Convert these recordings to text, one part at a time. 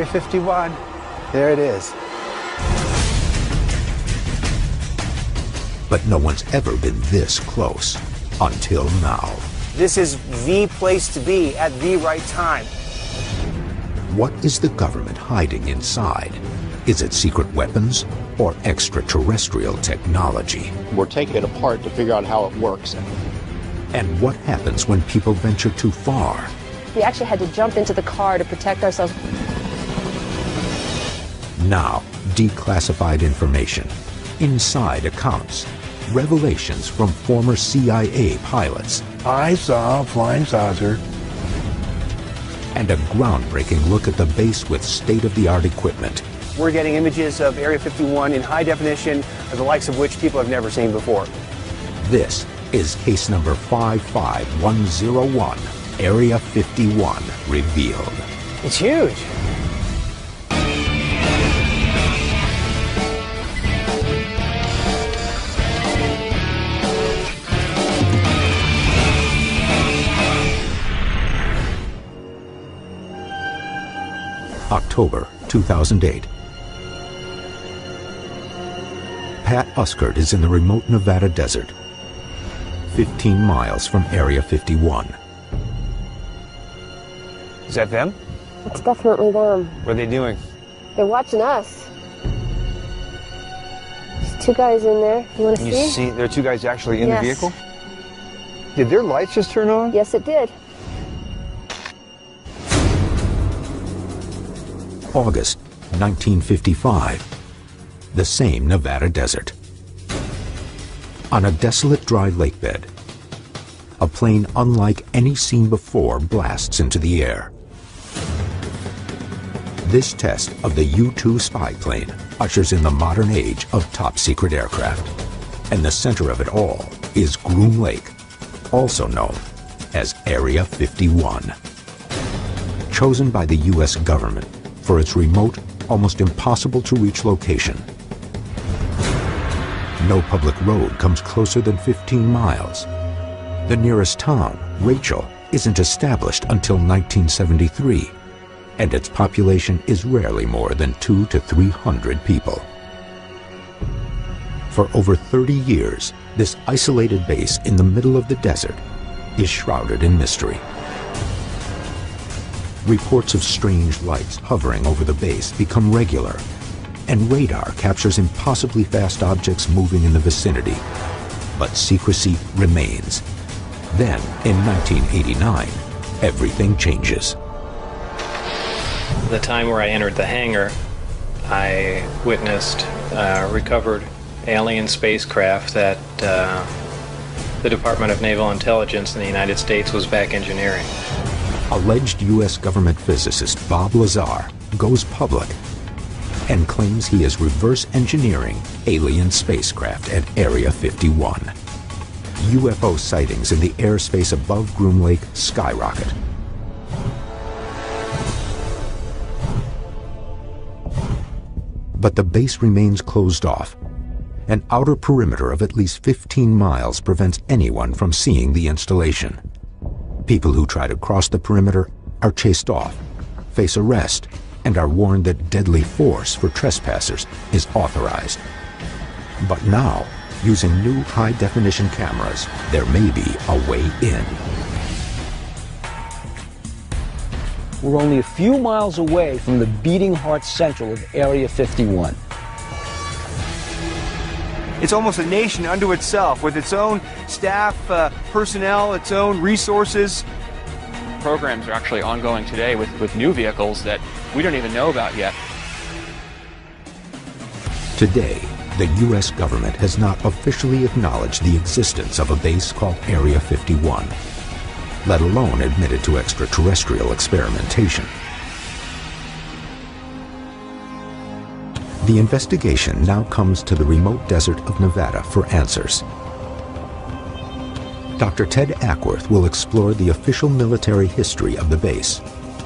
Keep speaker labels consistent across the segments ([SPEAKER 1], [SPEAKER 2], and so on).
[SPEAKER 1] 51. There it is.
[SPEAKER 2] But no one's ever been this close until now.
[SPEAKER 3] This is the place to be at the right time.
[SPEAKER 2] What is the government hiding inside? Is it secret weapons or extraterrestrial technology?
[SPEAKER 4] We're taking it apart to figure out how it works.
[SPEAKER 2] And what happens when people venture too far?
[SPEAKER 5] We actually had to jump into the car to protect ourselves.
[SPEAKER 2] Now, declassified information, inside accounts, revelations from former CIA pilots.
[SPEAKER 6] I saw a flying saucer.
[SPEAKER 2] And a groundbreaking look at the base with state-of-the-art equipment.
[SPEAKER 3] We're getting images of Area 51 in high definition, the likes of which people have never seen before.
[SPEAKER 2] This is case number 55101, Area 51 revealed.
[SPEAKER 3] It's huge.
[SPEAKER 2] October 2008. Pat Uskert is in the remote Nevada desert, 15 miles from Area 51.
[SPEAKER 3] Is that them?
[SPEAKER 5] It's definitely them.
[SPEAKER 3] What are they doing?
[SPEAKER 5] They're watching us. There's two guys in there. You want to see?
[SPEAKER 3] You see, there are two guys actually in
[SPEAKER 5] Yes.
[SPEAKER 3] the vehicle? Did their lights just turn on?
[SPEAKER 5] Yes, it did.
[SPEAKER 2] August 1955. The same Nevada desert. On a desolate dry lake bed, a plane unlike any seen before blasts into the air. This test of the U-2 spy plane ushers in the modern age of top-secret aircraft. And the center of it all is Groom Lake, also known as Area 51. Chosen by the U.S. government for its remote, almost impossible-to-reach location. No public road comes closer than 15 miles. The nearest town, Rachel, isn't established until 1973, and its population is rarely more than 200 to 300 people. For over 30 years, this isolated base in the middle of the desert is shrouded in mystery. Reports of strange lights hovering over the base become regular, and radar captures impossibly fast objects moving in the vicinity. But secrecy remains. Then, in 1989, everything changes.
[SPEAKER 7] The time where I entered the hangar, I witnessed recovered alien spacecraft that the Department of Naval Intelligence in the United States was back engineering.
[SPEAKER 2] Alleged U.S. government physicist Bob Lazar goes public and claims he is reverse engineering alien spacecraft at Area 51. UFO sightings in the airspace above Groom Lake skyrocket. But the base remains closed off. An outer perimeter of at least 15 miles prevents anyone from seeing the installation. People who try to cross the perimeter are chased off, face arrest, and are warned that deadly force for trespassers is authorized. But now, using new high-definition cameras, there may be a way in.
[SPEAKER 8] We're only a few miles away from the beating heart central of Area 51.
[SPEAKER 3] It's almost a nation unto itself, with its own staff, personnel, its own resources.
[SPEAKER 9] Programs are actually ongoing today with new vehicles that we don't even know about yet.
[SPEAKER 2] Today, the U.S. government has not officially acknowledged the existence of a base called Area 51, let alone admitted to extraterrestrial experimentation. The investigation now comes to the remote desert of Nevada for answers. Dr. Ted Ackworth will explore the official military history of the base.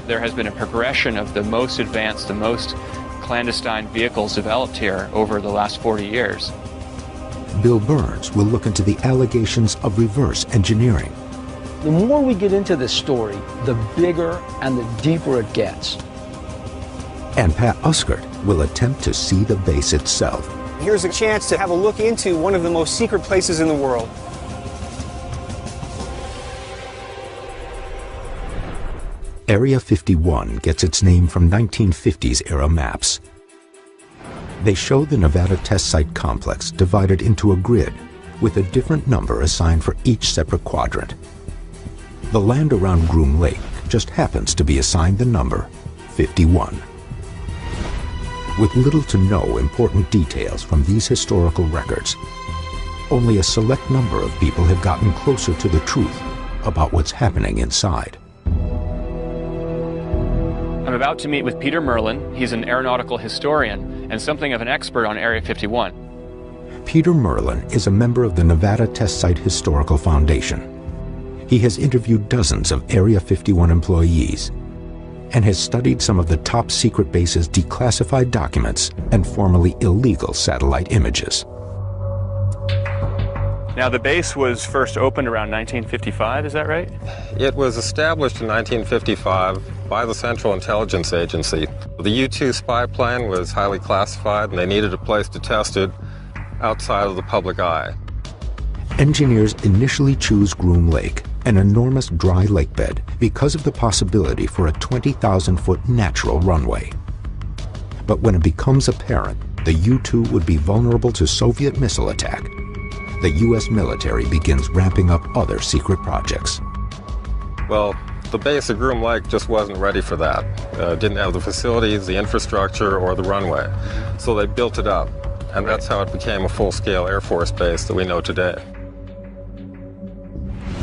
[SPEAKER 9] There has been a progression of the most advanced, the most clandestine vehicles developed here over the last 40 years.
[SPEAKER 2] Bill Burns will look into the allegations of reverse engineering.
[SPEAKER 8] The more we get into this story, the bigger and the deeper it gets.
[SPEAKER 2] And Pat Uskert will attempt to see the base itself.
[SPEAKER 3] Here's a chance to have a look into one of the most secret places in the world.
[SPEAKER 2] Area 51 gets its name from 1950s era maps. They show the Nevada test site complex divided into a grid with a different number assigned for each separate quadrant. The land around Groom Lake just happens to be assigned the number 51. With little to no important details from these historical records, only a select number of people have gotten closer to the truth about what's happening inside.
[SPEAKER 9] I'm about to meet with Peter Merlin. He's an aeronautical historian and something of an expert on Area 51.
[SPEAKER 2] Peter Merlin is a member of the Nevada Test Site Historical Foundation. He has interviewed dozens of Area 51 employees and has studied some of the top secret base's declassified documents and formerly illegal satellite images.
[SPEAKER 9] Now, the base was first opened around 1955, is that right?
[SPEAKER 10] It was established in 1955 by the Central Intelligence Agency. The U-2 spy plane was highly classified, and they needed a place to test it outside of the public eye.
[SPEAKER 2] Engineers initially choose Groom Lake, an enormous dry lake bed, because of the possibility for a 20,000-foot natural runway. But when it becomes apparent the U-2 would be vulnerable to Soviet missile attack, the U.S. military begins ramping up other secret projects.
[SPEAKER 10] Well, the base at Groom Lake just wasn't ready for that. Didn't have the facilities, the infrastructure, or the runway. So they built it up, and that's how it became a full-scale Air Force base that we know today.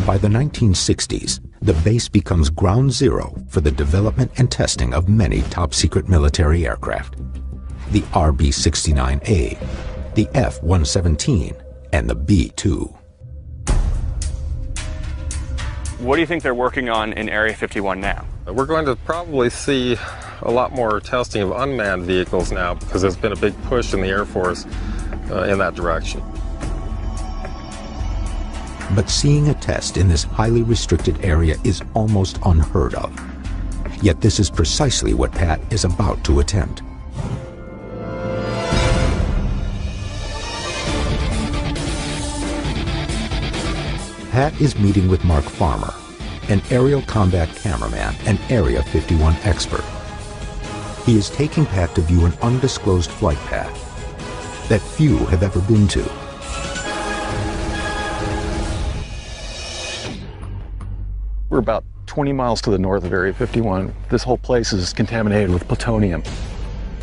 [SPEAKER 2] By the 1960s, the base becomes ground zero for the development and testing of many top-secret military aircraft. The RB-69A, the F-117, and the B-2.
[SPEAKER 9] What do you think they're working on in Area 51 now?
[SPEAKER 10] We're going to probably see a lot more testing of unmanned vehicles now because there's been a big push in the Air Force in that direction.
[SPEAKER 2] But seeing a test in this highly restricted area is almost unheard of. Yet this is precisely what Pat is about to attempt. Pat is meeting with Mark Farmer, an aerial combat cameraman and Area 51 expert. He is taking Pat to view an undisclosed flight path that few have ever been to.
[SPEAKER 11] We're about 20 miles to the north of Area 51. This whole place is contaminated with plutonium.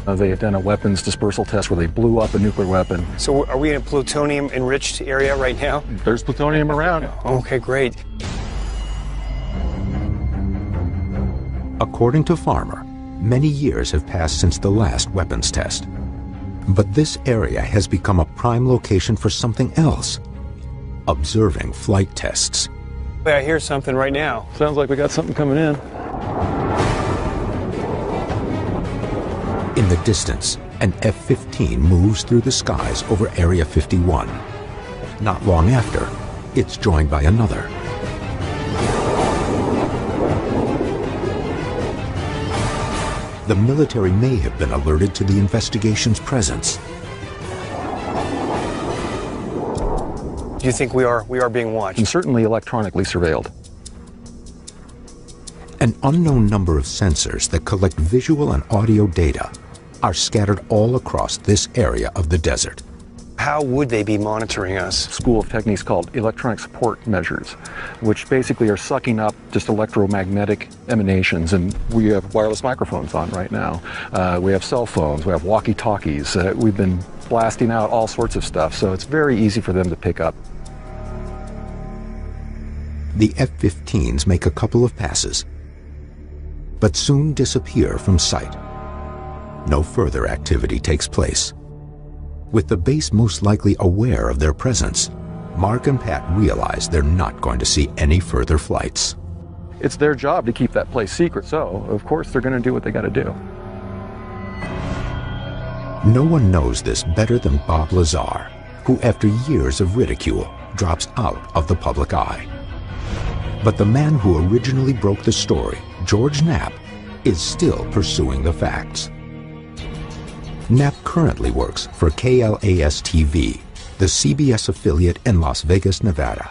[SPEAKER 11] They had done a weapons dispersal test where they blew up a nuclear weapon.
[SPEAKER 3] So are we in a plutonium-enriched area right now?
[SPEAKER 11] There's plutonium around.
[SPEAKER 3] Okay, great.
[SPEAKER 2] According to Farmer, many years have passed since the last weapons test. But this area has become a prime location for something else: observing flight tests.
[SPEAKER 3] I hear something right now.
[SPEAKER 11] Sounds like we got something coming in.
[SPEAKER 2] In the distance, an F-15 moves through the skies over Area 51. Not long after, it's joined by another. The military may have been alerted to the investigation's presence.
[SPEAKER 3] Do you think we are being watched?
[SPEAKER 11] And certainly electronically surveilled.
[SPEAKER 2] An unknown number of sensors that collect visual and audio data are scattered all across this area of the desert.
[SPEAKER 3] How would they be monitoring us?
[SPEAKER 11] School of techniques called electronic support measures, which basically are sucking up just electromagnetic emanations. And we have wireless microphones on right now. We have cell phones, we have walkie-talkies. We've been blasting out all sorts of stuff, so it's very easy for them to pick up.
[SPEAKER 2] The F-15s make a couple of passes, but soon disappear from sight. No further activity takes place. With the base most likely aware of their presence, Mark and Pat realize they're not going to see any further flights.
[SPEAKER 11] It's their job to keep that place secret, so of course they're going to do what they got to do.
[SPEAKER 2] No one knows this better than Bob Lazar, who after years of ridicule drops out of the public eye. But the man who originally broke the story, George Knapp, is still pursuing the facts. Knapp currently works for KLAS-TV, the CBS affiliate in Las Vegas, Nevada.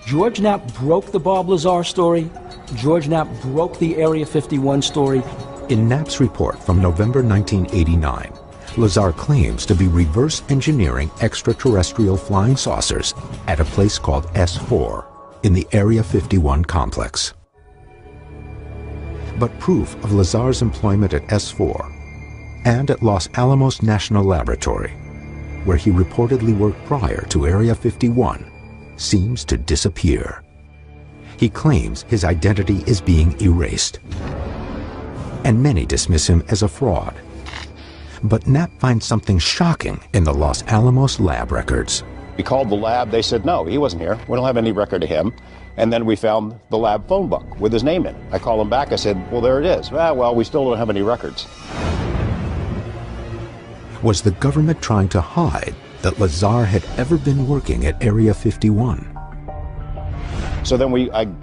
[SPEAKER 8] George Knapp broke the Bob Lazar story. George Knapp broke the Area 51 story.
[SPEAKER 2] In Knapp's report from November 1989, Lazar claims to be reverse engineering extraterrestrial flying saucers at a place called S4 in the Area 51 complex. But proof of Lazar's employment at S4 and at Los Alamos National Laboratory, where he reportedly worked prior to Area 51, seems to disappear. He claims his identity is being erased, and many dismiss him as a fraud. But Knapp finds something shocking in the Los Alamos lab records.
[SPEAKER 4] We called the lab. They said, no, he wasn't here. We don't have any record of him. And then we found the lab phone book with his name in it. I called him back. I said, well, there it is. Ah, well, we still don't have any records.
[SPEAKER 2] Was the government trying to hide that Lazar had ever been working at Area 51?
[SPEAKER 4] So then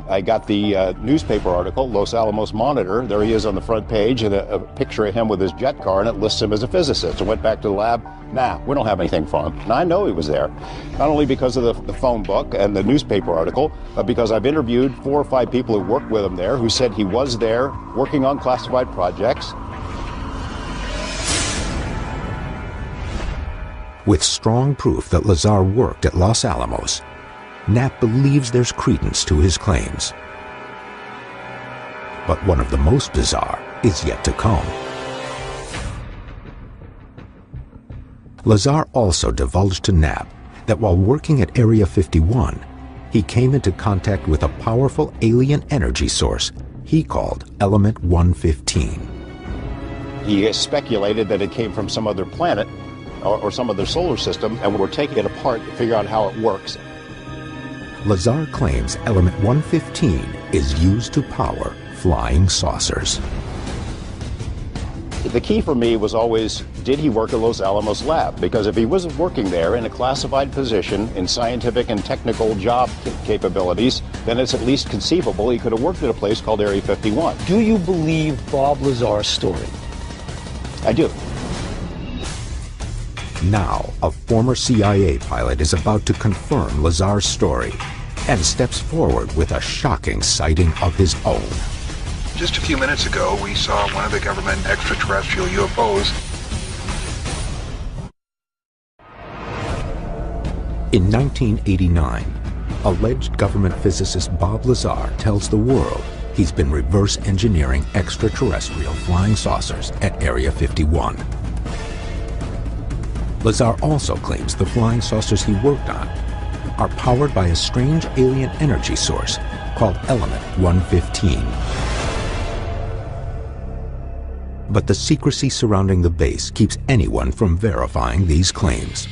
[SPEAKER 4] I got the newspaper article, Los Alamos Monitor. There he is on the front page, and a picture of him with his jet car, and it lists him as a physicist. I went back to the lab. Nah, we don't have anything for him. And I know he was there, not only because of the phone book and the newspaper article, but because I've interviewed 4 or 5 people who worked with him there who said he was there working on classified projects.
[SPEAKER 2] With strong proof that Lazar worked at Los Alamos, Knapp believes there's credence to his claims. But one of the most bizarre is yet to come. Lazar also divulged to Knapp that while working at Area 51, he came into contact with a powerful alien energy source he called Element 115.
[SPEAKER 4] He speculated that it came from some other planet or some other solar system, and we're taking it apart to figure out how it works.
[SPEAKER 2] Lazar claims Element 115 is used to power flying saucers.
[SPEAKER 4] The key for me was always, did he work at Los Alamos lab? Because if he wasn't working there in a classified position in scientific and technical job capabilities, then it's at least conceivable he could have worked at a place called Area 51.
[SPEAKER 8] Do you believe Bob Lazar's story?
[SPEAKER 4] I do.
[SPEAKER 2] Now, a former CIA pilot is about to confirm Lazar's story and steps forward with a shocking sighting of his own.
[SPEAKER 6] Just a few minutes ago, we saw one of the government extraterrestrial UFOs.
[SPEAKER 2] In 1989, alleged government physicist Bob Lazar tells the world he's been reverse engineering extraterrestrial flying saucers at Area 51. Lazar also claims the flying saucers he worked on are powered by a strange alien energy source called Element 115. But the secrecy surrounding the base keeps anyone from verifying these claims.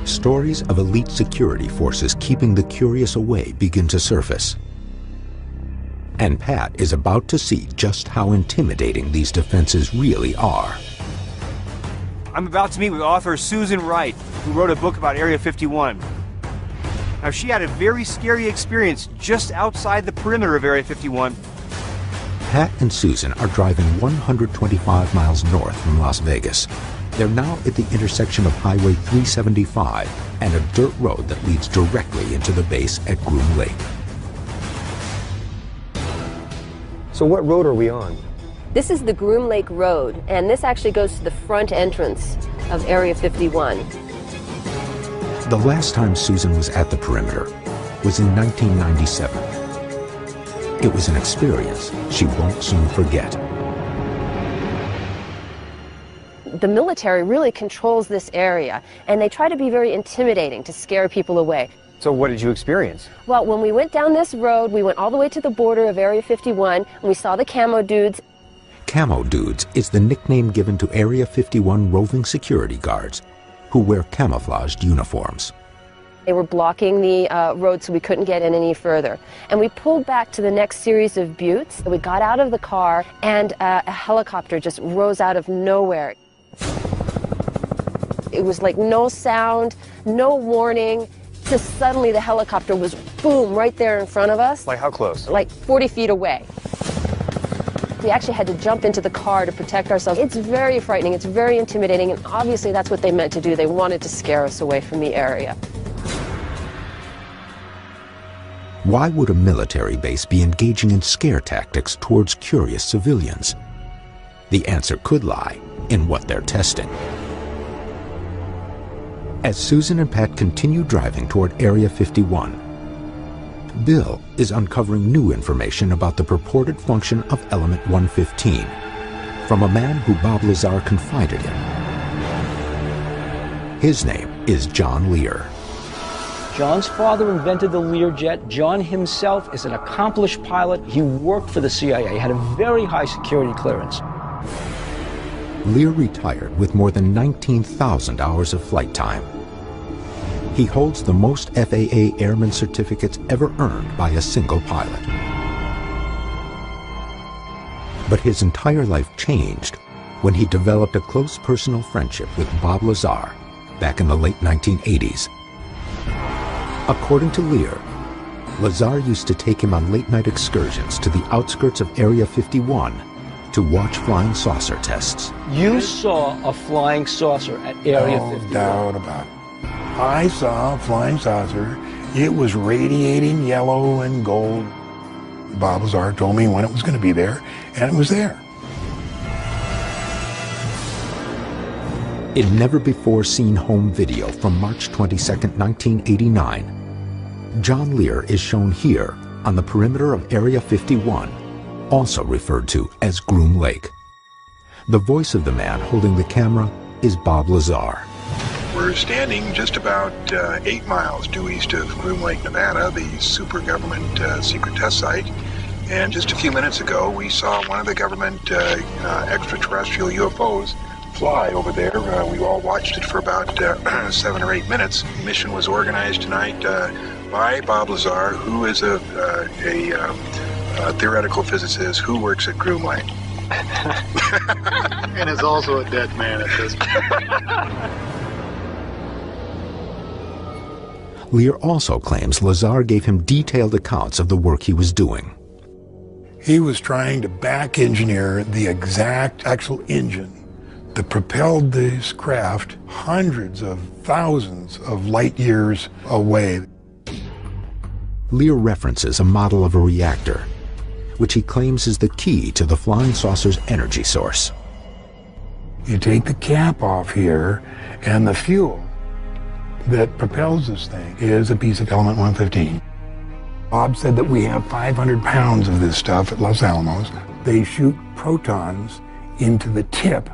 [SPEAKER 2] Stories of elite security forces keeping the curious away begin to surface. And Pat is about to see just how intimidating these defenses really are.
[SPEAKER 3] I'm about to meet with author Susan Wright, who wrote a book about Area 51. Now, she had a very scary experience just outside the perimeter of Area 51.
[SPEAKER 2] Pat and Susan are driving 125 miles north from Las Vegas. They're now at the intersection of Highway 375 and a dirt road that leads directly into the base at Groom Lake.
[SPEAKER 8] So what road are we on?
[SPEAKER 5] This is the Groom Lake Road, and this actually goes to the front entrance of Area 51.
[SPEAKER 2] The last time Susan was at the perimeter was in 1997. It was an experience she won't soon forget.
[SPEAKER 5] The military really controls this area, and they try to be very intimidating to scare people away.
[SPEAKER 3] So what did you experience?
[SPEAKER 5] Well, when we went down this road, we went all the way to the border of Area 51, and we saw the camo dudes.
[SPEAKER 2] Camo Dudes is the nickname given to Area 51 roving security guards who wear camouflaged uniforms.
[SPEAKER 5] They were blocking the road so we couldn't get in any further. And we pulled back to the next series of buttes. We got out of the car, and a helicopter just rose out of nowhere. It was like no sound, no warning. Just suddenly the helicopter was, boom, right there in front of us.
[SPEAKER 3] Like how close?
[SPEAKER 5] Like 40 feet away. We actually had to jump into the car to protect ourselves. It's very frightening, it's very intimidating, and obviously that's what they meant to do. They wanted to scare us away from the area.
[SPEAKER 2] Why would a military base be engaging in scare tactics towards curious civilians? The answer could lie in what they're testing. As Susan and Pat continue driving toward Area 51, Bill is uncovering new information about the purported function of Element 115 from a man who Bob Lazar confided in. His name is John Lear.
[SPEAKER 8] John's father invented the Learjet. John himself is an accomplished pilot. He worked for the CIA, he had a very high security clearance.
[SPEAKER 2] Lear retired with more than 19,000 hours of flight time. He holds the most FAA airman certificates ever earned by a single pilot. But his entire life changed when he developed a close personal friendship with Bob Lazar back in the late 1980s. According to Lear, Lazar used to take him on late-night excursions to the outskirts of Area 51 to watch flying saucer tests.
[SPEAKER 8] You saw a flying saucer at Area 51.
[SPEAKER 12] No doubt about it. I saw a flying saucer. It was radiating yellow and gold. Bob Lazar told me when it was going to be there, and it was there.
[SPEAKER 2] In never-before-seen home video from March 22, 1989, John Lear is shown here on the perimeter of Area 51, also referred to as Groom Lake. The voice of the man holding the camera is Bob Lazar.
[SPEAKER 6] We're standing just about 8 miles due east of Groom Lake, Nevada, the super government secret test site. And just a few minutes ago, we saw one of the government extraterrestrial UFOs fly over there. We all watched it for about 7 or 8 minutes. The mission was organized tonight by Bob Lazar, who is a theoretical physicist who works at Groom Lake.
[SPEAKER 13] And is also a dead man at this point.
[SPEAKER 2] Lear also claims Lazar gave him detailed accounts of the work he was doing.
[SPEAKER 12] He was trying to back engineer the exact actual engine that propelled this craft hundreds of thousands of light years away.
[SPEAKER 2] Lear references a model of a reactor, which he claims is the key to the flying saucer's energy source.
[SPEAKER 12] You take the cap off here, and the fuel that propels this thing is a piece of element 115. Bob said that we have 500 pounds of this stuff at Los Alamos. They shoot protons into the tip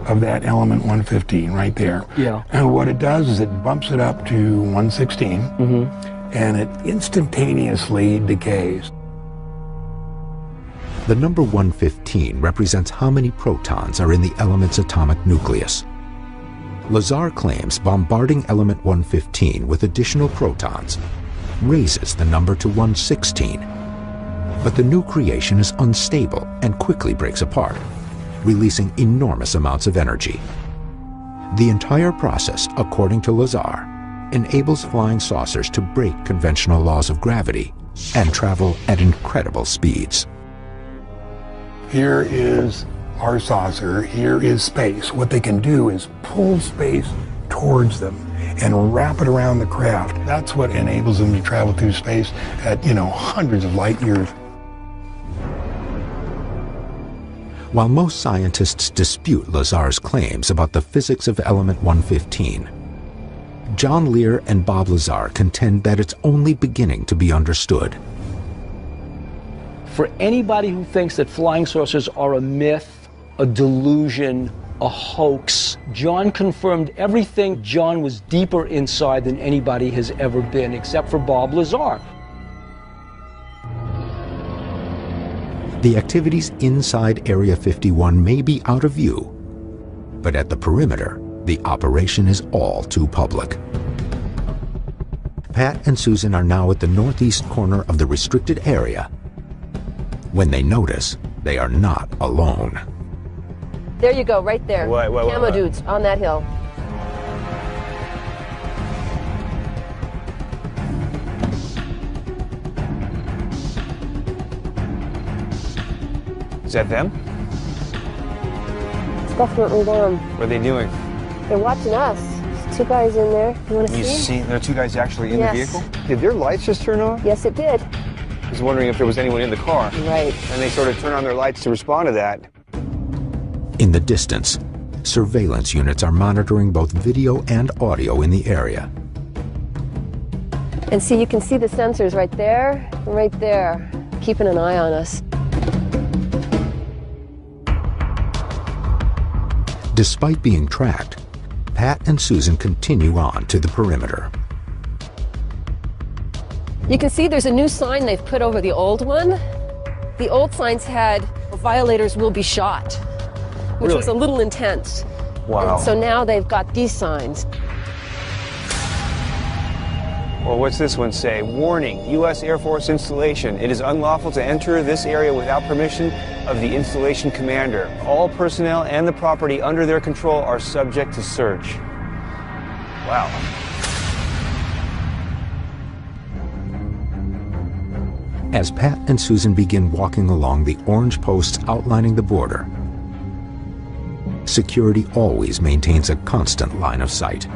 [SPEAKER 12] of that element 115 right there.
[SPEAKER 8] Yeah.
[SPEAKER 12] And what it does is it bumps it up to 116, and it instantaneously decays.
[SPEAKER 2] The number 115 represents how many protons are in the element's atomic nucleus. Lazar claims bombarding element 115 with additional protons raises the number to 116. But the new creation is unstable and quickly breaks apart, releasing enormous amounts of energy. The entire process, according to Lazar, enables flying saucers to break conventional laws of gravity and travel at incredible speeds.
[SPEAKER 12] Here is our saucer, here is space. What they can do is pull space towards them and wrap it around the craft. That's what enables them to travel through space at, hundreds of light years.
[SPEAKER 2] While most scientists dispute Lazar's claims about the physics of element 115, John Lear and Bob Lazar contend that it's only beginning to be understood.
[SPEAKER 8] For anybody who thinks that flying saucers are a myth, a delusion, a hoax, John confirmed everything. John was deeper inside than anybody has ever been, except for Bob Lazar.
[SPEAKER 2] The activities inside Area 51 may be out of view, but at the perimeter, the operation is all too public. Pat and Susan are now at the northeast corner of the restricted area when they notice they are not alone.
[SPEAKER 5] There you go, right there. Camo dudes on that hill.
[SPEAKER 3] Is that them?
[SPEAKER 5] It's definitely them.
[SPEAKER 3] What are they doing?
[SPEAKER 5] They're watching us. There's two guys in there. You want to
[SPEAKER 3] You
[SPEAKER 5] see?
[SPEAKER 3] see, there are two guys actually in
[SPEAKER 5] Yes.
[SPEAKER 3] the vehicle? Did their lights just turn off?
[SPEAKER 5] Yes, it did.
[SPEAKER 3] I was wondering if there was anyone in the car.
[SPEAKER 5] Right.
[SPEAKER 3] And they sort of turn on their lights to respond to that.
[SPEAKER 2] In the distance, surveillance units are monitoring both video and audio in the area.
[SPEAKER 5] And see, you can see the sensors right there and right there, keeping an eye on us.
[SPEAKER 2] Despite being tracked, Pat and Susan continue on to the perimeter.
[SPEAKER 5] You can see there's a new sign they've put over the old one. The old signs had, violators will be shot, which
[SPEAKER 3] Really?
[SPEAKER 5] was a little intense.
[SPEAKER 3] Wow.
[SPEAKER 5] And so now they've got these signs.
[SPEAKER 3] Well, what's this one say? Warning, U.S. Air Force installation. It is unlawful to enter this area without permission of the installation commander. All personnel and the property under their control are subject to search. Wow.
[SPEAKER 2] As Pat and Susan begin walking along the orange posts outlining the border, security always maintains a constant line of sight.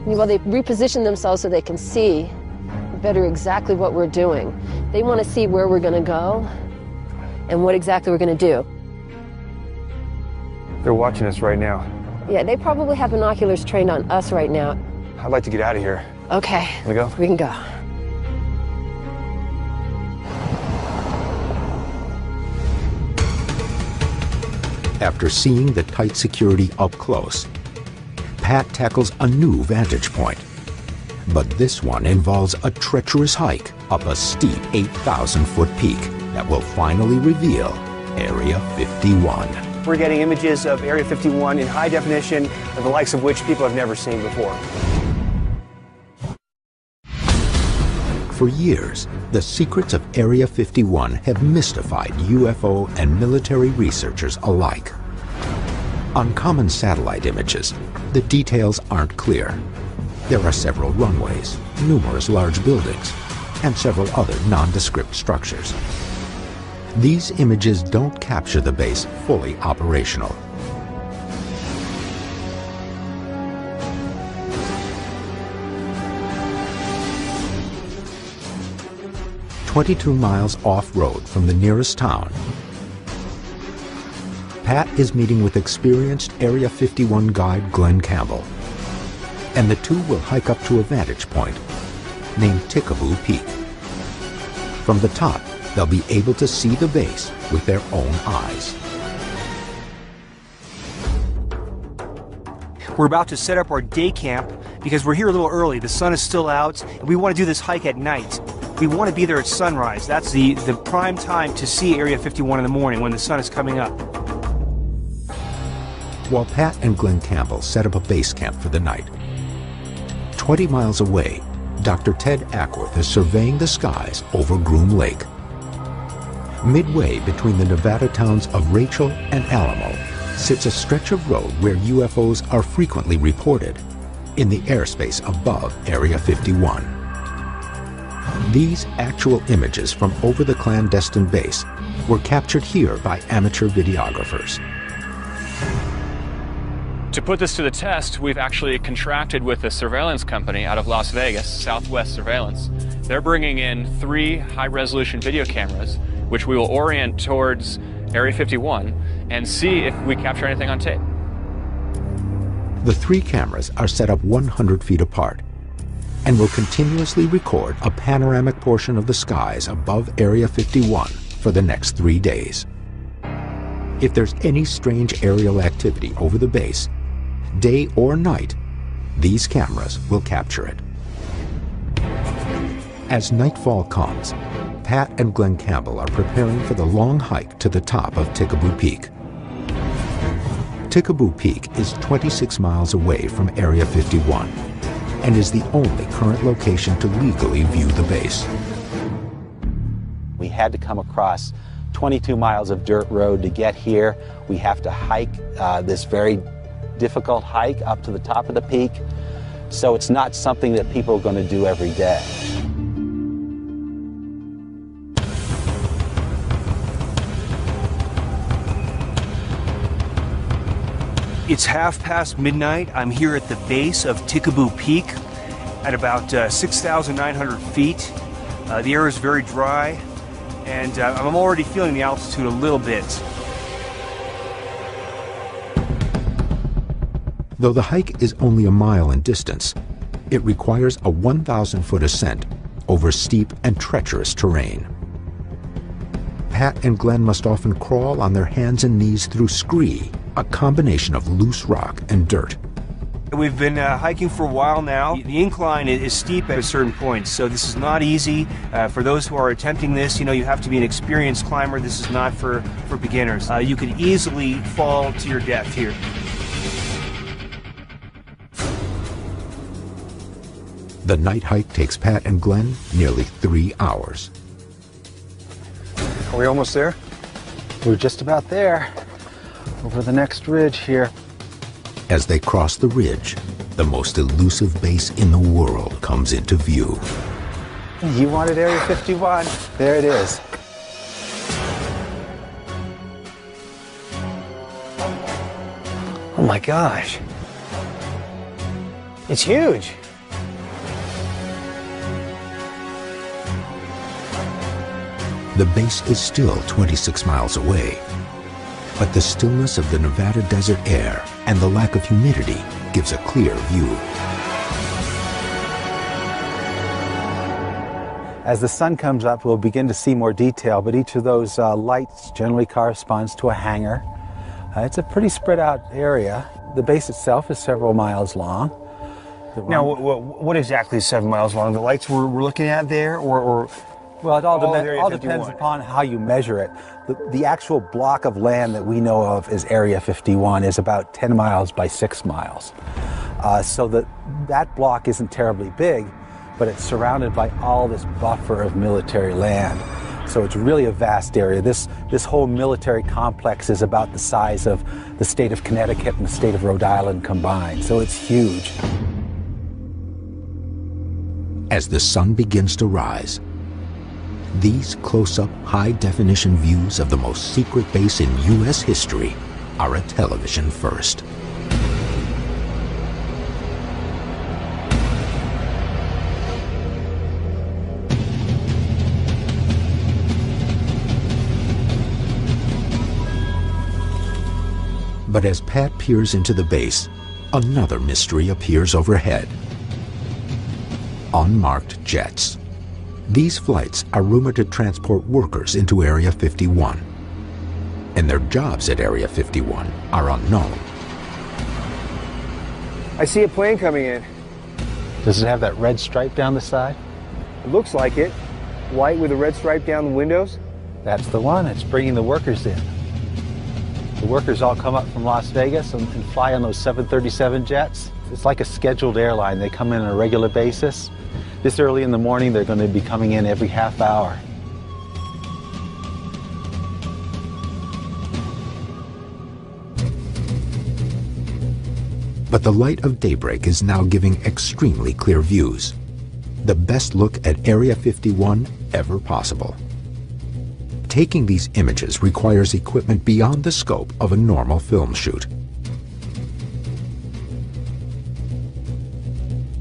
[SPEAKER 5] Well, they reposition themselves so they can see better exactly what we're doing. They want to see where we're going to go and what exactly we're going to do.
[SPEAKER 3] They're watching us right now.
[SPEAKER 5] Yeah, they probably have binoculars trained on us right now.
[SPEAKER 3] I'd like to get out of here.
[SPEAKER 5] Okay.
[SPEAKER 3] Can we go?
[SPEAKER 5] We can go.
[SPEAKER 2] After seeing the tight security up close, Pat tackles a new vantage point. But this one involves a treacherous hike up a steep 8,000-foot peak that will finally reveal Area 51.
[SPEAKER 3] We're getting images of Area 51 in high definition, the likes of which people have never seen before.
[SPEAKER 2] For years, the secrets of Area 51 have mystified UFO and military researchers alike. On common satellite images, the details aren't clear. There are several runways, numerous large buildings, and several other nondescript structures. These images don't capture the base fully operational. "22 miles off-road from the nearest town, Pat is meeting with experienced Area 51 guide Glenn Campbell, and the two will hike up to a vantage point named Tickaboo Peak. From the top, they'll be able to see the base with their own eyes.
[SPEAKER 3] We're about to set up our day camp because we're here a little early. The sun is still out, and we want to do this hike at night. We want to be there at sunrise. That's the prime time to see Area 51 in the morning when the sun is coming up.
[SPEAKER 2] While Pat and Glenn Campbell set up a base camp for the night, 20 miles away, Dr. Ted Ackworth is surveying the skies over Groom Lake. Midway between the Nevada towns of Rachel and Alamo sits a stretch of road where UFOs are frequently reported in the airspace above Area 51. These actual images from over the clandestine base were captured here by amateur videographers.
[SPEAKER 9] To put this to the test, we've actually contracted with a surveillance company out of Las Vegas, Southwest Surveillance. They're bringing in 3 high-resolution video cameras, which we will orient towards Area 51 and see if we capture anything on tape.
[SPEAKER 2] The 3 cameras are set up 100 feet apart and will continuously record a panoramic portion of the skies above Area 51 for the next 3 days. If there's any strange aerial activity over the base, day or night, these cameras will capture it. As nightfall comes, Pat and Glenn Campbell are preparing for the long hike to the top of Tickaboo Peak. Tickaboo Peak is 26 miles away from Area 51 and is the only current location to legally view the base.
[SPEAKER 14] We had to come across 22 miles of dirt road to get here. We have to hike this very difficult hike up to the top of the peak. So it's not something that people are going to do every day.
[SPEAKER 3] It's midnight. I'm here at the base of Tikaboo Peak at about 6,900 feet. The air is very dry, and I'm already feeling the altitude a little bit.
[SPEAKER 2] Though the hike is only a mile in distance, it requires a 1,000-foot ascent over steep and treacherous terrain. Pat and Glenn must often crawl on their hands and knees through scree, a combination of loose rock and dirt.
[SPEAKER 3] We've been hiking for a while now. The incline is steep at a certain point, so this is not easy. For those who are attempting this, you have to be an experienced climber. This is not for beginners. You could easily fall to your death here.
[SPEAKER 2] The night hike takes Pat and Glenn nearly 3 hours.
[SPEAKER 1] Are we almost there?
[SPEAKER 14] We're just about there, over the next ridge here.
[SPEAKER 2] As they cross the ridge, the most elusive base in the world comes into view.
[SPEAKER 1] You wanted Area 51. There it is.
[SPEAKER 3] Oh my gosh. It's huge.
[SPEAKER 2] The base is still 26 miles away, but the stillness of the Nevada desert air and the lack of humidity gives a clear view.
[SPEAKER 14] As the sun comes up, we'll begin to see more detail, but each of those lights generally corresponds to a hangar. It's a pretty spread out area. The base itself is several miles long.
[SPEAKER 3] Now, what exactly is 7 miles long? The lights we're looking at there, or
[SPEAKER 14] well, it all depends upon how you measure it. The actual block of land that we know of as Area 51 is about 10 miles by 6 miles. So that block isn't terribly big, but it's surrounded by all this buffer of military land. So it's really a vast area. This whole military complex is about the size of the state of Connecticut and the state of Rhode Island combined. So it's huge.
[SPEAKER 2] As the sun begins to rise, these close-up, high-definition views of the most secret base in U.S. history are a television first. But as Pat peers into the base, another mystery appears overhead. Unmarked jets. These flights are rumored to transport workers into Area 51, and their jobs at Area 51 are unknown.
[SPEAKER 3] I see a plane coming in.
[SPEAKER 14] Does it have that red stripe down the side?
[SPEAKER 3] It looks like it. White with a red stripe down the windows.
[SPEAKER 14] That's the one. It's bringing the workers in. The workers all come up from Las Vegas and fly on those 737 jets. It's like a scheduled airline. They come in on a regular basis. This early in the morning, they're going to be coming in every half hour.
[SPEAKER 2] But the light of daybreak is now giving extremely clear views. The best look at Area 51 ever possible. Taking these images requires equipment beyond the scope of a normal film shoot.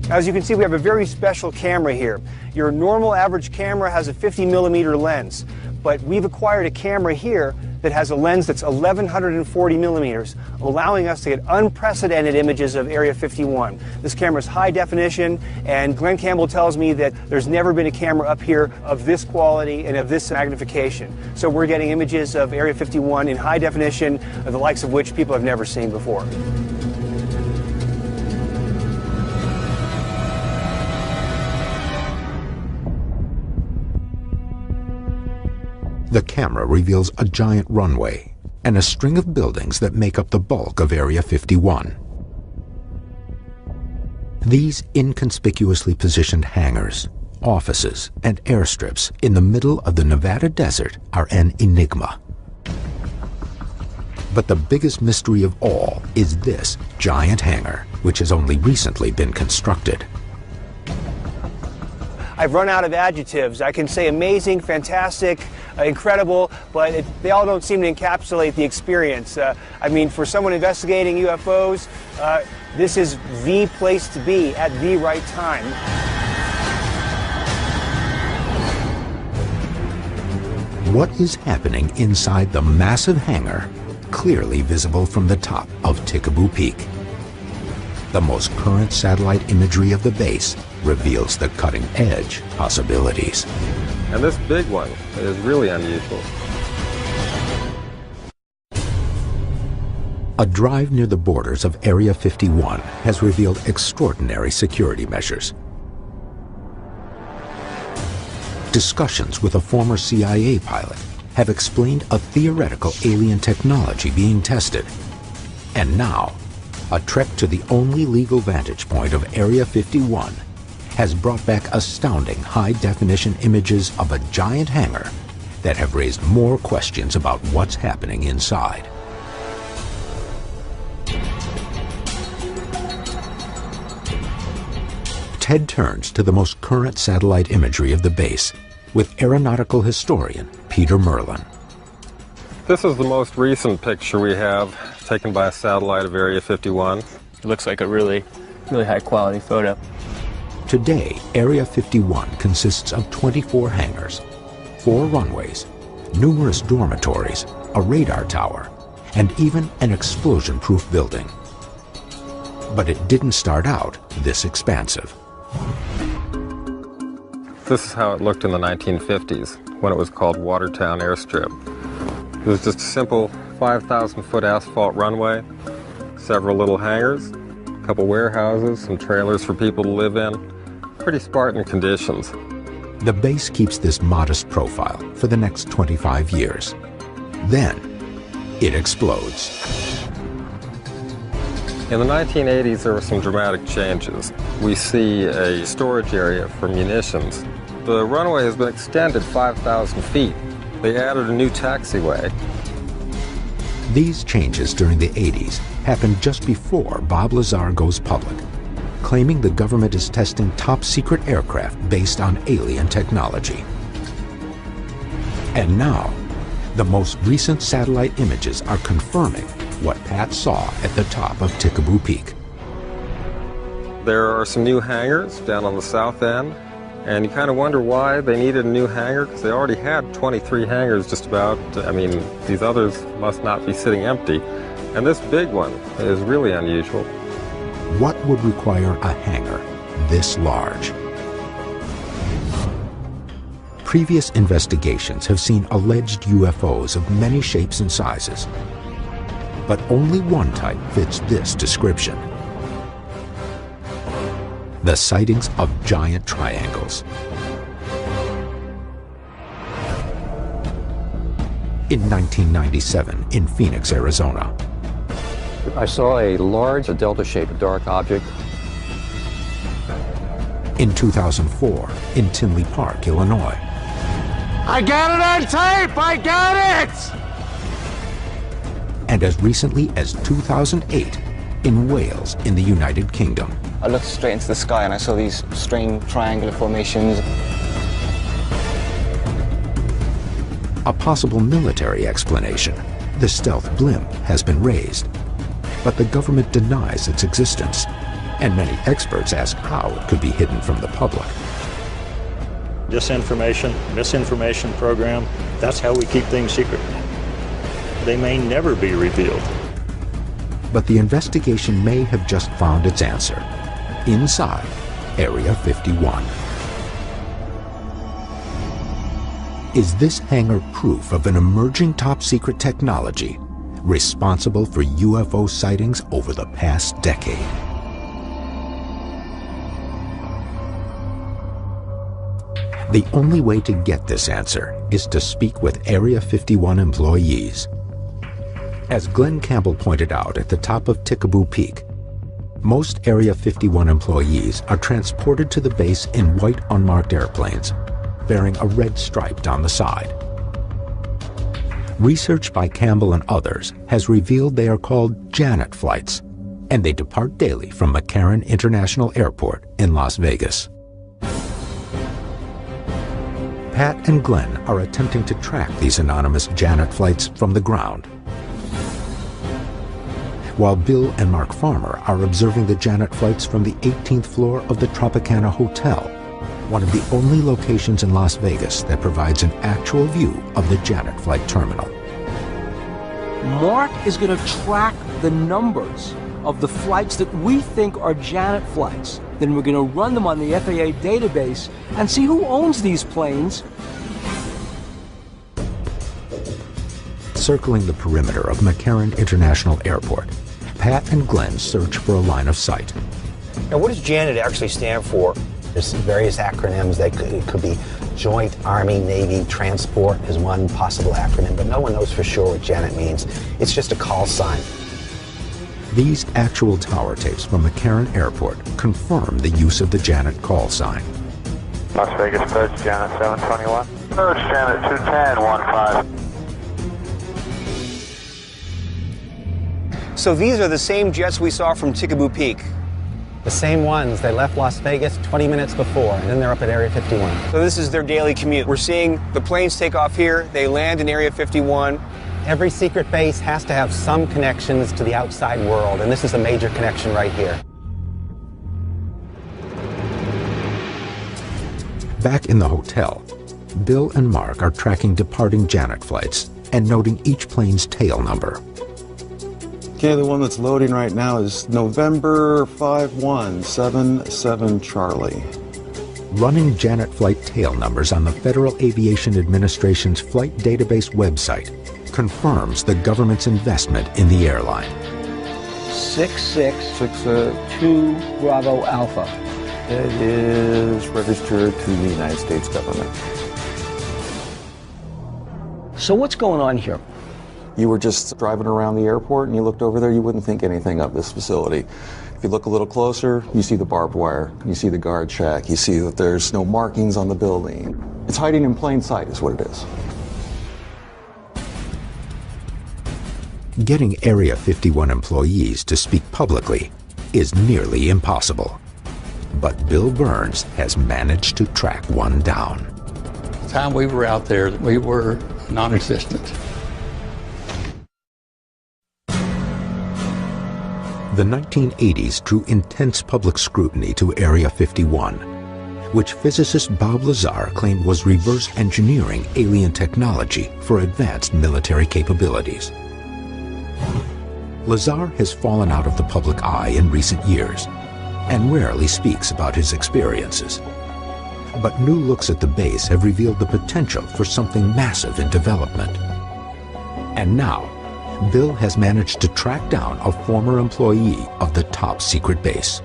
[SPEAKER 3] As you can see, we have a very special camera here. Your normal average camera has a 50mm lens, but we've acquired a camera here that has a lens that's 1140 millimeters, allowing us to get unprecedented images of Area 51. This camera is high definition, and Glenn Campbell tells me that there's never been a camera up here of this quality and of this magnification. So we're getting images of Area 51 in high definition, the likes of which people have never seen before.
[SPEAKER 2] The camera reveals a giant runway and a string of buildings that make up the bulk of Area 51. These inconspicuously positioned hangars, offices, and airstrips in the middle of the Nevada desert are an enigma. But the biggest mystery of all is this giant hangar, which has only recently been constructed.
[SPEAKER 3] I've run out of adjectives. I can say amazing, fantastic, incredible, but they all don't seem to encapsulate the experience. I mean, for someone investigating UFOs, this is the place to be at the right time.
[SPEAKER 2] What is happening inside the massive hangar, clearly visible from the top of Tikaboo Peak? The most current satellite imagery of the base reveals the cutting-edge possibilities.
[SPEAKER 10] And this big one is really unusual.
[SPEAKER 2] A drive near the borders of Area 51 has revealed extraordinary security measures. Discussions with a former CIA pilot have explained a theoretical alien technology being tested. And now, a trek to the only legal vantage point of Area 51 has brought back astounding high-definition images of a giant hangar that have raised more questions about what's happening inside. Ted turns to the most current satellite imagery of the base with aeronautical historian Peter Merlin.
[SPEAKER 10] This is the most recent picture we have taken by a satellite of Area 51.
[SPEAKER 9] It looks like a really high-quality photo.
[SPEAKER 2] Today, Area 51 consists of 24 hangars, 4 runways, numerous dormitories, a radar tower, and even an explosion-proof building. But it didn't start out this expansive.
[SPEAKER 10] This is how it looked in the 1950s, when it was called Watertown Airstrip. It was just a simple 5,000-foot asphalt runway, several little hangars, a couple warehouses, some trailers for people to live in. Pretty Spartan conditions.
[SPEAKER 2] The base keeps this modest profile for the next 25 years. Then, it explodes.
[SPEAKER 10] In the 1980s, there were some dramatic changes. We see a storage area for munitions. The runway has been extended 5,000 feet. They added a new taxiway.
[SPEAKER 2] These changes during the 80s happened just before Bob Lazar goes public, claiming the government is testing top-secret aircraft based on alien technology. And now, the most recent satellite images are confirming what Pat saw at the top of Tikaboo Peak.
[SPEAKER 10] There are some new hangars down on the south end, and you kind of wonder why they needed a new hangar, because they already had 23 hangars just about. I mean, these others must not be sitting empty. And this big one is really unusual.
[SPEAKER 2] What would require a hangar this large? Previous investigations have seen alleged UFOs of many shapes and sizes, but only one type fits this description. The sightings of giant triangles. In 1997 in Phoenix, Arizona.
[SPEAKER 11] I saw a large delta-shaped dark object.
[SPEAKER 2] In 2004 in Tinley Park, Illinois.
[SPEAKER 15] I got it on tape! I got it!
[SPEAKER 2] And as recently as 2008 in Wales in the United Kingdom.
[SPEAKER 16] I looked straight into the sky and I saw these strange triangular formations.
[SPEAKER 2] A possible military explanation. The stealth blimp has been raised, but the government denies its existence, and many experts ask how it could be hidden from the public.
[SPEAKER 17] Disinformation, misinformation program, that's how we keep things secret. They may never be revealed.
[SPEAKER 2] But the investigation may have just found its answer inside Area 51. Is this hangar proof of an emerging top-secret technology responsible for UFO sightings over the past decade? The only way to get this answer is to speak with Area 51 employees. As Glenn Campbell pointed out at the top of Tikaboo Peak, most Area 51 employees are transported to the base in white unmarked airplanes, bearing a red stripe down the side. Research by Campbell and others has revealed they are called Janet flights, and they depart daily from McCarran International Airport in Las Vegas. Pat and Glenn are attempting to track these anonymous Janet flights from the ground, while Bill and Mark Farmer are observing the Janet flights from the 18th floor of the Tropicana Hotel, one of the only locations in Las Vegas that provides an actual view of the Janet flight terminal.
[SPEAKER 8] Mark is going to track the numbers of the flights that we think are Janet flights. Then we're going to run them on the FAA database and see who owns these planes.
[SPEAKER 2] Circling the perimeter of McCarran International Airport, Pat and Glenn search for a line of sight.
[SPEAKER 3] Now, what does Janet actually stand for?
[SPEAKER 14] There's various acronyms. It could be Joint Army Navy Transport is one possible acronym, but no one knows for sure what Janet means. It's just a call sign.
[SPEAKER 2] These actual tower tapes from McCarran Airport confirm the use of the Janet call sign.
[SPEAKER 18] Las Vegas, approach Janet 721. Approach Janet 210-15.
[SPEAKER 3] So these are the same jets we saw from Tikaboo Peak.
[SPEAKER 1] The same ones. They left Las Vegas 20 minutes before, and then they're up at Area 51.
[SPEAKER 3] So this is their daily commute. We're seeing the planes take off here, they land in Area 51.
[SPEAKER 1] Every secret base has to have some connections to the outside world, and this is a major connection right here.
[SPEAKER 2] Back in the hotel, Bill and Mark are tracking departing Janet flights and noting each plane's tail number.
[SPEAKER 19] Okay, the one that's loading right now is November 5177 Charlie.
[SPEAKER 2] Running Janet flight tail numbers on the Federal Aviation Administration's flight database website confirms the government's investment in the airline.
[SPEAKER 8] 6662 Bravo Alpha.
[SPEAKER 19] It is registered to the United States government.
[SPEAKER 8] So what's going on here?
[SPEAKER 19] You were just driving around the airport and you looked over there, you wouldn't think anything of this facility. If you look a little closer, you see the barbed wire, you see the guard shack, you see that there's no markings on the building. It's hiding in plain sight is what it is.
[SPEAKER 2] Getting Area 51 employees to speak publicly is nearly impossible. But Bill Burns has managed to track one down.
[SPEAKER 20] The time we were out there, we were non-existent.
[SPEAKER 2] The 1980s drew intense public scrutiny to Area 51, which physicist Bob Lazar claimed was reverse engineering alien technology for advanced military capabilities. Lazar has fallen out of the public eye in recent years and rarely speaks about his experiences. But new looks at the base have revealed the potential for something massive in development. And now, Bill has managed to track down a former employee of the top secret base.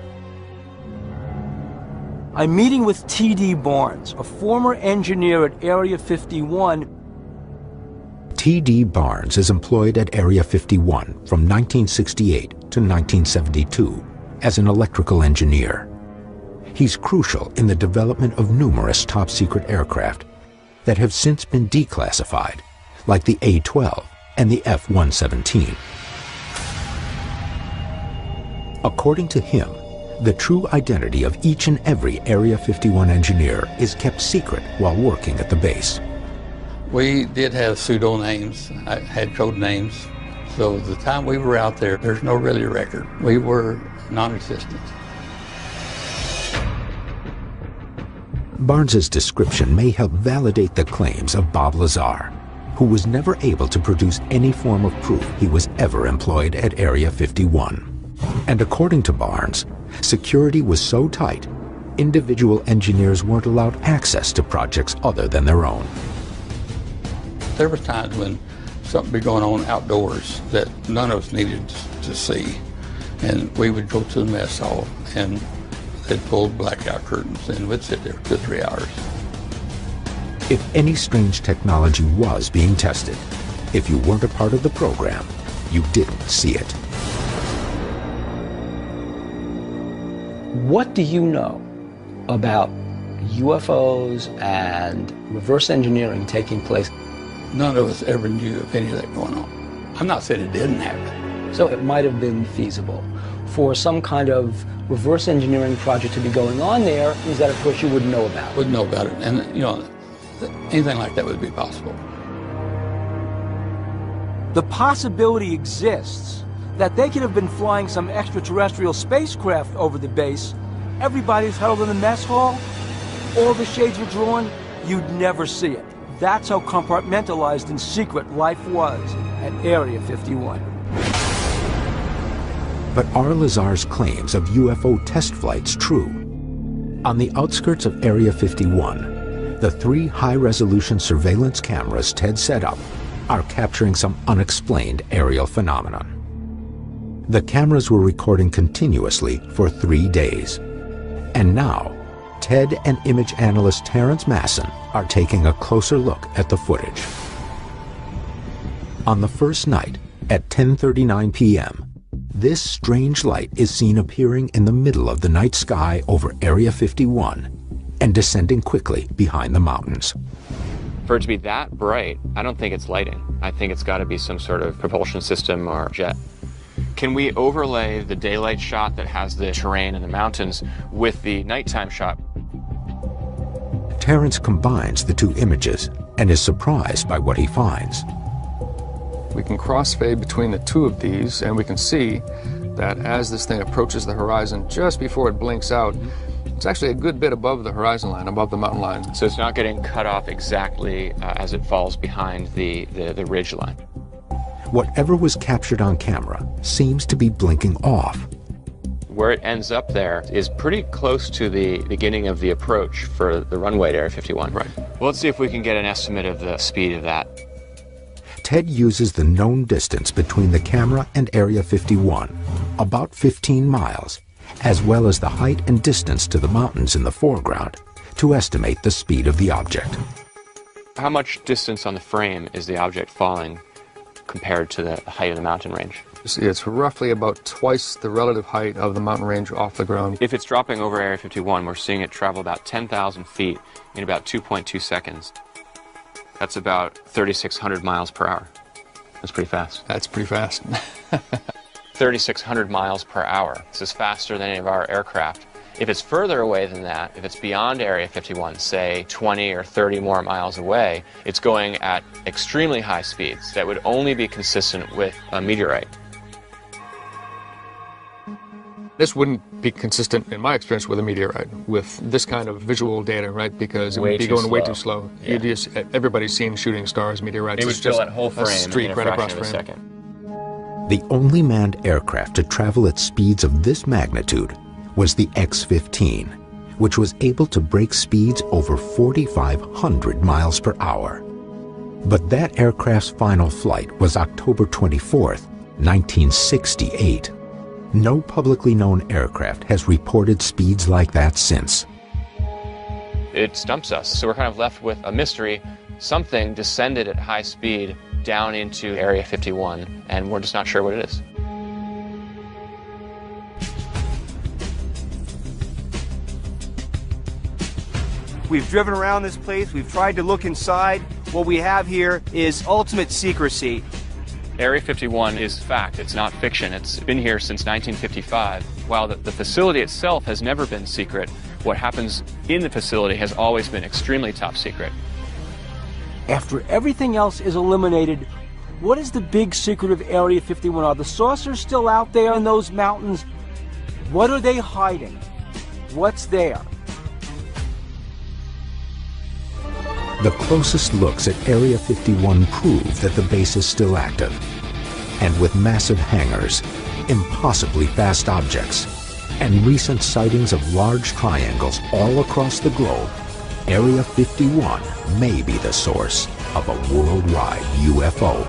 [SPEAKER 8] I'm meeting with T.D. Barnes, a former engineer at Area 51.
[SPEAKER 2] T.D. Barnes is employed at Area 51 from 1968 to 1972 as an electrical engineer. He's crucial in the development of numerous top-secret aircraft that have since been declassified, like the A-12 and the F-117. According to him, the true identity of each and every Area 51 engineer is kept secret while working at the base.
[SPEAKER 20] We did have pseudo names, had code names, so the time we were out there, there's no really record. We were non-existent.
[SPEAKER 2] Barnes's description may help validate the claims of Bob Lazar, who was never able to produce any form of proof he was ever employed at Area 51. And according to Barnes, security was so tight, individual engineers weren't allowed access to projects other than their own.
[SPEAKER 20] There were times when something would be going on outdoors that none of us needed to see. And we would go to the mess hall and they'd pull blackout curtains and we'd sit there for 3 hours.
[SPEAKER 2] If any strange technology was being tested, if you weren't a part of the program, you didn't see it.
[SPEAKER 8] What do you know about UFOs and reverse engineering taking place?
[SPEAKER 20] None of us ever knew of any of that going on. I'm not saying it didn't happen.
[SPEAKER 8] So it might have been feasible for some kind of reverse engineering project to be going on there, is that of course you wouldn't know about?
[SPEAKER 20] Wouldn't know about it. And you know, anything like that would be possible.
[SPEAKER 8] The possibility exists that they could have been flying some extraterrestrial spacecraft over the base. Everybody's huddled in the mess hall. All the shades were drawn. You'd never see it. That's how compartmentalized and secret life was at Area 51.
[SPEAKER 2] But are Lazar's claims of UFO test flights true? On the outskirts of Area 51, the 3 high-resolution surveillance cameras Ted set up are capturing some unexplained aerial phenomenon. The cameras were recording continuously for 3 days. And now, Ted and image analyst Terrence Masson are taking a closer look at the footage. On the first night, at 10:39 p.m., this strange light is seen appearing in the middle of the night sky over Area 51 and descending quickly behind the mountains.
[SPEAKER 9] For it to be that bright, I don't think it's lighting. I think it's got to be some sort of propulsion system or jet. Can we overlay the daylight shot that has the terrain and the mountains with the nighttime shot?
[SPEAKER 2] Terrence combines the 2 images and is surprised by what he finds.
[SPEAKER 11] We can crossfade between the 2 of these, and we can see that as this thing approaches the horizon, just before it blinks out, it's actually a good bit above the horizon line, above the mountain line.
[SPEAKER 9] So it's not getting cut off exactly as it falls behind the ridge line.
[SPEAKER 2] Whatever was captured on camera seems to be blinking off.
[SPEAKER 9] Where it ends up there is pretty close to the beginning of the approach for the runway to Area 51.
[SPEAKER 11] Right.
[SPEAKER 9] Well, let's see if we can get an estimate of the speed of that.
[SPEAKER 2] Ted uses the known distance between the camera and Area 51, about 15 miles, as well as the height and distance to the mountains in the foreground, to estimate the speed of the object.
[SPEAKER 9] How much distance on the frame is the object falling compared to the height of the mountain range?
[SPEAKER 11] It's roughly about twice the relative height of the mountain range off the ground.
[SPEAKER 9] If it's dropping over Area 51, we're seeing it travel about 10,000 feet in about 2.2 seconds. That's about 3,600 miles per hour. That's pretty fast.
[SPEAKER 11] That's pretty fast.
[SPEAKER 9] 3,600 miles per hour. This is faster than any of our aircraft. If it's further away than that, if it's beyond Area 51, say 20 or 30 more miles away, it's going at extremely high speeds that would only be consistent with a meteorite.
[SPEAKER 11] This wouldn't be consistent, in my experience, with a meteorite, with this kind of visual data, right? Because it would be going way too slow. Yeah. Everybody's seen shooting stars, meteorites.
[SPEAKER 9] It would fill that whole frame
[SPEAKER 11] a streak
[SPEAKER 9] in a
[SPEAKER 11] right across
[SPEAKER 9] fraction of a
[SPEAKER 11] frame.
[SPEAKER 9] second.
[SPEAKER 2] The only manned aircraft to travel at speeds of this magnitude was the X-15, which was able to break speeds over 4,500 miles per hour. But that aircraft's final flight was October 24th, 1968. No publicly known aircraft has reported speeds like that since.
[SPEAKER 9] It stumps us, so we're kind of left with a mystery. Something descended at high speed down into Area 51, and we're just not sure what it is.
[SPEAKER 3] We've driven around this place, we've tried to look inside. What we have here is ultimate secrecy.
[SPEAKER 9] Area 51 is fact, it's not fiction. It's been here since 1955. While the facility itself has never been secret, what happens in the facility has always been extremely top secret.
[SPEAKER 8] After everything else is eliminated, what is the big secret of Area 51? Are the saucers still out there in those mountains? What are they hiding? What's there?
[SPEAKER 2] The closest looks at Area 51 prove that the base is still active. And with massive hangars, impossibly fast objects, and recent sightings of large triangles all across the globe, Area 51 may be the source of a worldwide UFO